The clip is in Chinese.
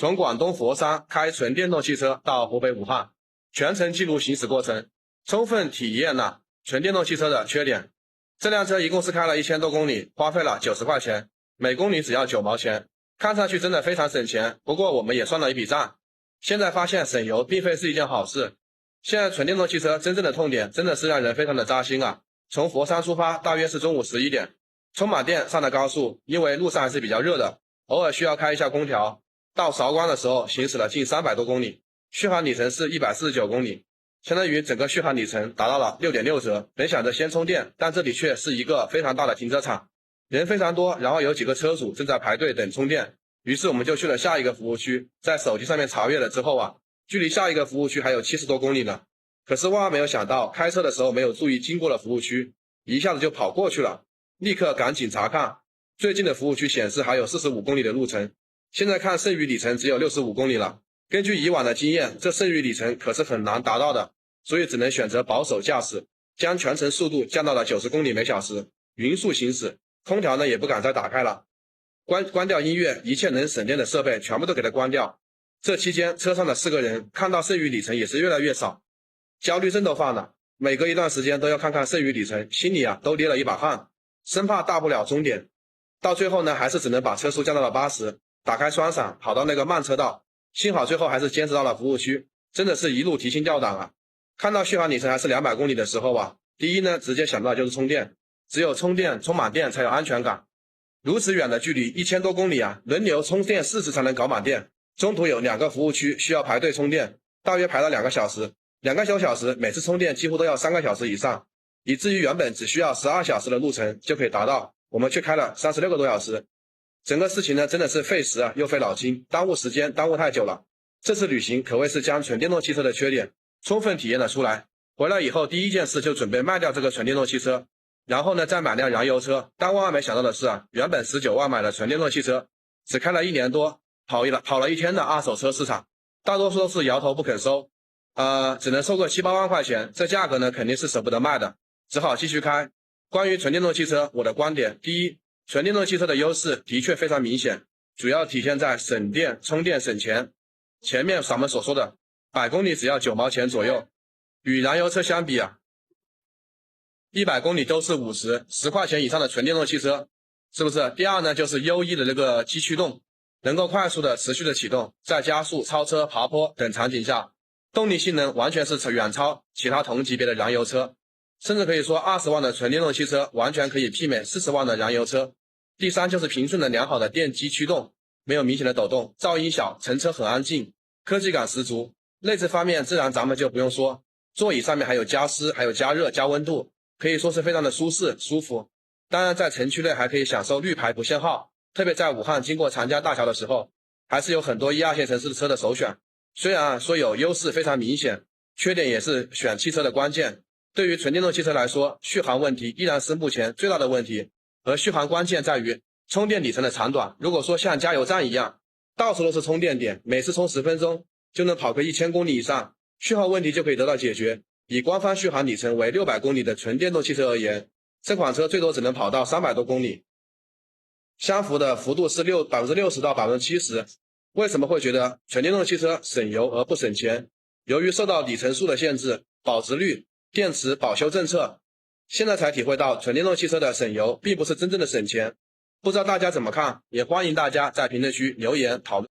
从广东佛山开纯电动汽车到湖北武汉，全程记录行驶过程，充分体验了纯电动汽车的缺点。这辆车一共是开了1000多公里，花费了90块钱，每公里只要9毛钱，看上去真的非常省钱。不过我们也算了一笔账，现在发现省油并非是一件好事。现在纯电动汽车真正的痛点真的是让人非常的扎心啊！从佛山出发，大约是中午11点，充满电上了高速，因为路上还是比较热的，偶尔需要开一下空调。到韶关的时候行驶了近300多公里，续航里程是149公里，相当于整个续航里程达到了6.6折。本想着先充电，但这里却是一个非常大的停车场，人非常多，然后有几个车主正在排队等充电。于是我们就去了下一个服务区，在手机上面查阅了之后啊，距离下一个服务区还有70多公里呢。可是万万没有想到，开车的时候没有注意经过了服务区，一下子就跑过去了，立刻赶紧查看，最近的服务区显示还有45公里的路程。现在看剩余里程只有65公里了，根据以往的经验，这剩余里程可是很难达到的，所以只能选择保守驾驶，将全程速度降到了90公里每小时，匀速行驶，空调呢也不敢再打开了，关掉音乐，一切能省电的设备全部都给它关掉。这期间车上的4个人看到剩余里程也是越来越少，焦虑症都犯了，每隔一段时间都要看看剩余里程，心里啊都捏了一把汗，生怕大不了终点。到最后呢，还是只能把车速降到了80，打开双闪跑到那个慢车道，幸好最后还是坚持到了服务区，真的是一路提心吊胆啊！看到续航里程还是200公里的时候啊，第一呢直接想到就是充电，只有充电充满电才有安全感。如此远的距离1000多公里啊，轮流充电4次才能搞满电，中途有2个服务区需要排队充电，大约排了2个小时，2个小时每次充电几乎都要3个小时以上，以至于原本只需要12小时的路程就可以达到，我们却开了36个多小时。整个事情呢真的是费时啊又费脑筋，耽误时间耽误太久了。这次旅行可谓是将纯电动汽车的缺点充分体验了出来。回来以后第一件事就准备卖掉这个纯电动汽车，然后呢再买辆燃油车。但万万没想到的是啊，原本19万买的纯电动汽车，只开了1年多，跑了一天的二手车市场，大多数都是摇头不肯收，只能收个7、8万块钱，这价格呢肯定是舍不得卖的，只好继续开。关于纯电动汽车，我的观点，第一，纯电动汽车的优势的确非常明显，主要体现在省电、充电、省钱。前面咱们所说的100公里只要9毛钱左右，与燃油车相比啊，100公里都是10块钱以上的纯电动汽车，是不是？第二呢，就是优异的这个机驱动，能够快速的持续的启动，在加速、超车、爬坡等场景下，动力性能完全是远超其他同级别的燃油车，甚至可以说20万的纯电动汽车完全可以媲美40万的燃油车。第三就是平顺的良好的电机驱动，没有明显的抖动，噪音小，乘车很安静，科技感十足。内置方面自然咱们就不用说，座椅上面还有加湿，还有加热加温度，可以说是非常的舒适舒服。当然在城区内还可以享受绿牌不限号，特别在武汉经过长江大桥的时候，还是有很多1、2线城市的车的首选。虽然说有优势非常明显，缺点也是选汽车的关键。对于纯电动汽车来说，续航问题依然是目前最大的问题，而续航关键在于充电里程的长短。如果说像加油站一样，到处都是充电点，每次充10分钟就能跑个1000公里以上，续航问题就可以得到解决。以官方续航里程为600公里的纯电动汽车而言，这款车最多只能跑到300多公里，相符的幅度是60%到70%。为什么会觉得纯电动汽车省油而不省钱？由于受到里程数的限制、保值率、电池保修政策，现在才体会到纯电动汽车的省油并不是真正的省钱。不知道大家怎么看？也欢迎大家在评论区留言讨论。